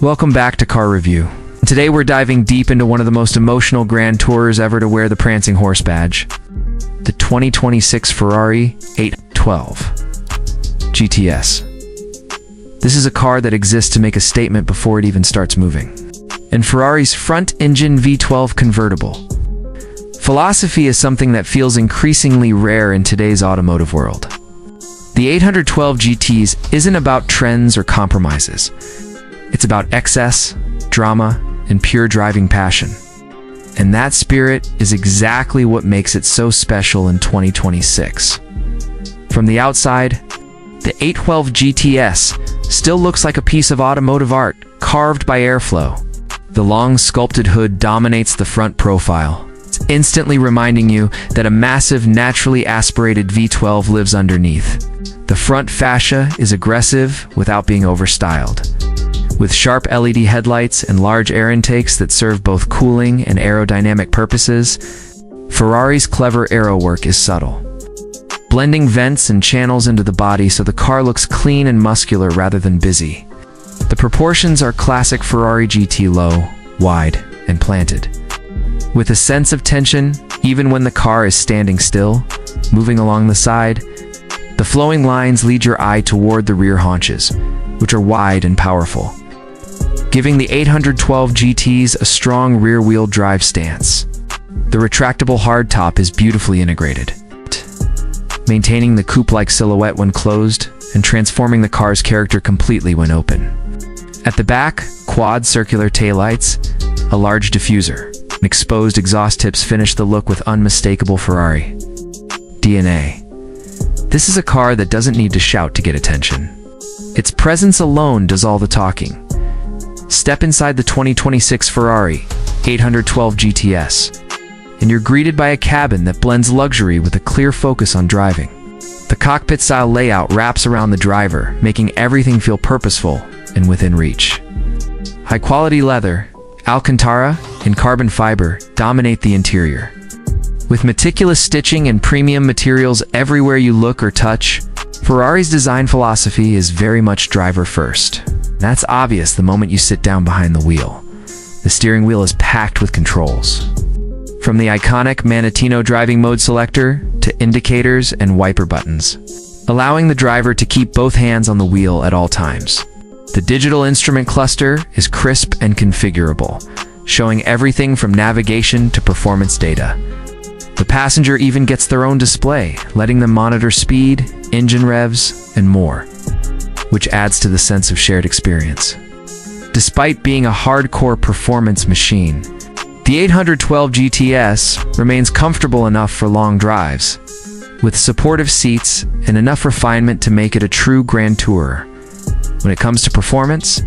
Welcome back to Car Review. Today we're diving deep into one of the most emotional Grand Tourers ever to wear the prancing horse badge. The 2026 Ferrari 812 GTS. This is a car that exists to make a statement before it even starts moving. And Ferrari's front-engine V12 convertible. Philosophy is something that feels increasingly rare in today's automotive world. The 812 GTs isn't about trends or compromises. It's about excess, drama, and pure driving passion. And that spirit is exactly what makes it so special in 2026. From the outside, the 812 GTS still looks like a piece of automotive art carved by airflow. The long sculpted hood dominates the front profile. It's instantly reminding you that a massive, naturally aspirated V12 lives underneath. The front fascia is aggressive without being overstyled. With sharp LED headlights and large air intakes that serve both cooling and aerodynamic purposes, Ferrari's clever aero work is subtle, blending vents and channels into the body so the car looks clean and muscular rather than busy. The proportions are classic Ferrari GT: low, wide, and planted, with a sense of tension even when the car is standing still, moving along the side. The flowing lines lead your eye toward the rear haunches, which are wide and powerful, giving the 812 GTs a strong rear-wheel drive stance. The retractable hardtop is beautifully integrated, maintaining the coupe-like silhouette when closed and transforming the car's character completely when open. At the back, quad circular taillights, a large diffuser, and exposed exhaust tips finish the look with unmistakable Ferrari DNA. This is a car that doesn't need to shout to get attention. Its presence alone does all the talking. Step inside the 2026 Ferrari 812 GTS, and you're greeted by a cabin that blends luxury with a clear focus on driving. The cockpit-style layout wraps around the driver, making everything feel purposeful and within reach. High-quality leather, Alcantara, and carbon fiber dominate the interior. With meticulous stitching and premium materials everywhere you look or touch, Ferrari's design philosophy is very much driver first. That's obvious the moment you sit down behind the wheel. The steering wheel is packed with controls, from the iconic Manettino driving mode selector to indicators and wiper buttons, allowing the driver to keep both hands on the wheel at all times. The digital instrument cluster is crisp and configurable, showing everything from navigation to performance data. The passenger even gets their own display, letting them monitor speed, engine revs, and more, which adds to the sense of shared experience. Despite being a hardcore performance machine, the 812 GTS remains comfortable enough for long drives, with supportive seats and enough refinement to make it a true Grand Tourer. When it comes to performance,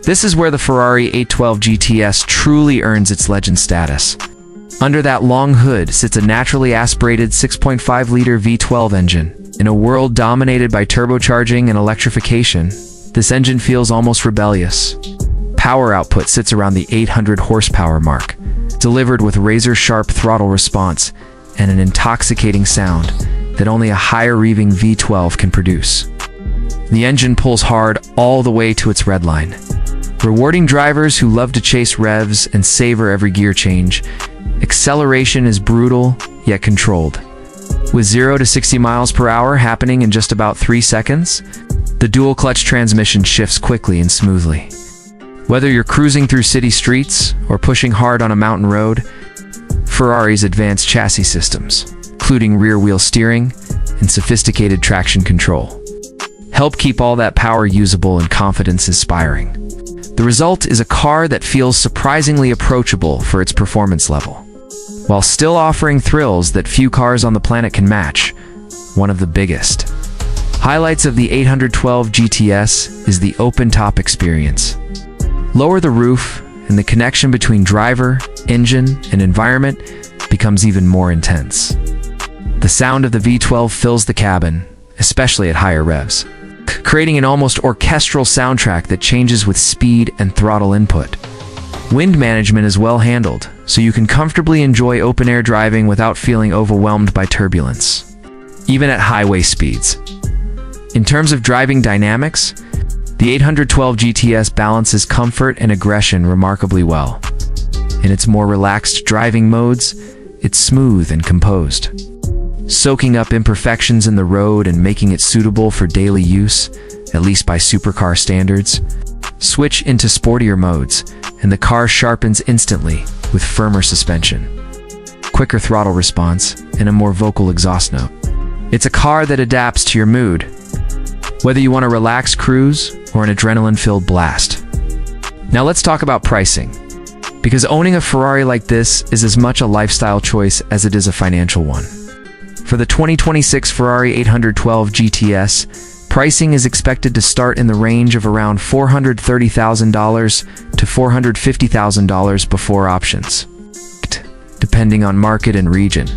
this is where the Ferrari 812 GTS truly earns its legend status. Under that long hood sits a naturally aspirated 6.5-liter V12 engine. In a world dominated by turbocharging and electrification, this engine feels almost rebellious. Power output sits around the 800 horsepower mark, delivered with razor-sharp throttle response and an intoxicating sound that only a higher-revving V12 can produce. The engine pulls hard all the way to its red line, rewarding drivers who love to chase revs and savor every gear change. Acceleration is brutal, yet controlled. With 0 to 60 miles per hour happening in just about 3 seconds, the dual-clutch transmission shifts quickly and smoothly. Whether you're cruising through city streets or pushing hard on a mountain road, Ferrari's advanced chassis systems, including rear-wheel steering and sophisticated traction control, help keep all that power usable and confidence-inspiring. The result is a car that feels surprisingly approachable for its performance level, while still offering thrills that few cars on the planet can match. One of the biggest highlights of the 812 GTS is the open-top experience. Lower the roof, and the connection between driver, engine, and environment becomes even more intense. The sound of the V12 fills the cabin, especially at higher revs, creating an almost orchestral soundtrack that changes with speed and throttle input. Wind management is well handled, so you can comfortably enjoy open-air driving without feeling overwhelmed by turbulence, even at highway speeds. In terms of driving dynamics, The 812 GTS balances comfort and aggression remarkably well. In its more relaxed driving modes, it's smooth and composed, soaking up imperfections in the road and making it suitable for daily use, at least by supercar standards. Switch into sportier modes, and the car sharpens instantly with firmer suspension, quicker throttle response, and a more vocal exhaust note. It's a car that adapts to your mood, whether you want a relaxed cruise or an adrenaline-filled blast. Now let's talk about pricing, because owning a Ferrari like this is as much a lifestyle choice as it is a financial one. For the 2026 Ferrari 812 GTS, pricing is expected to start in the range of around $430,000 to $450,000 before options, depending on market and region.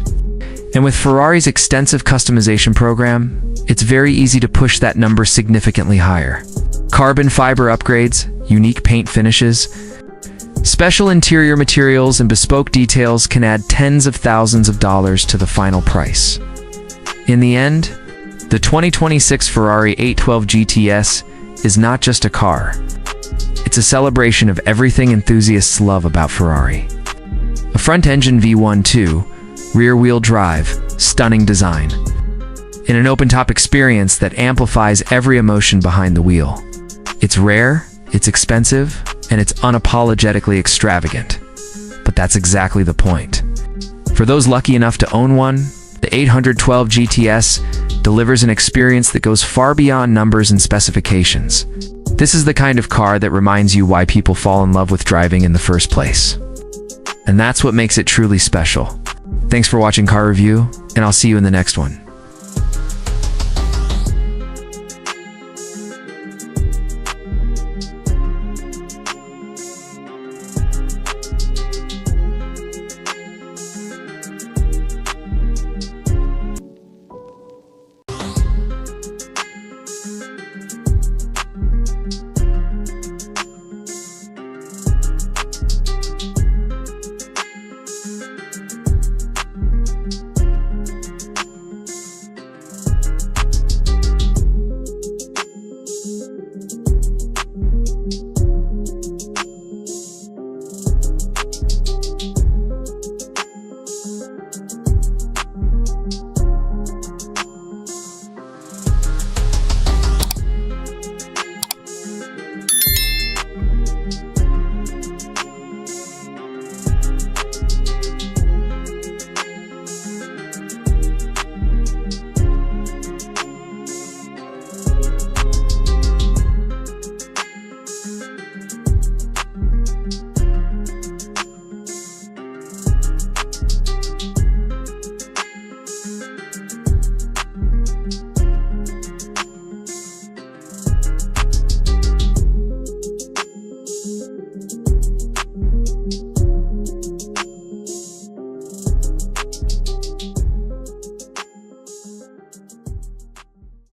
And with Ferrari's extensive customization program, it's very easy to push that number significantly higher. Carbon fiber upgrades, unique paint finishes, special interior materials, and bespoke details can add tens of thousands of dollars to the final price. In the end, the 2026 Ferrari 812 GTS is not just a car. It's a celebration of everything enthusiasts love about Ferrari. A front-engine V12, rear-wheel drive, stunning design, and an open-top experience that amplifies every emotion behind the wheel. It's rare, it's expensive, and it's unapologetically extravagant. But that's exactly the point. For those lucky enough to own one, the 812 GTS delivers an experience that goes far beyond numbers and specifications. This is the kind of car that reminds you why people fall in love with driving in the first place. And that's what makes it truly special. Thanks for watching Car Review, and I'll see you in the next one.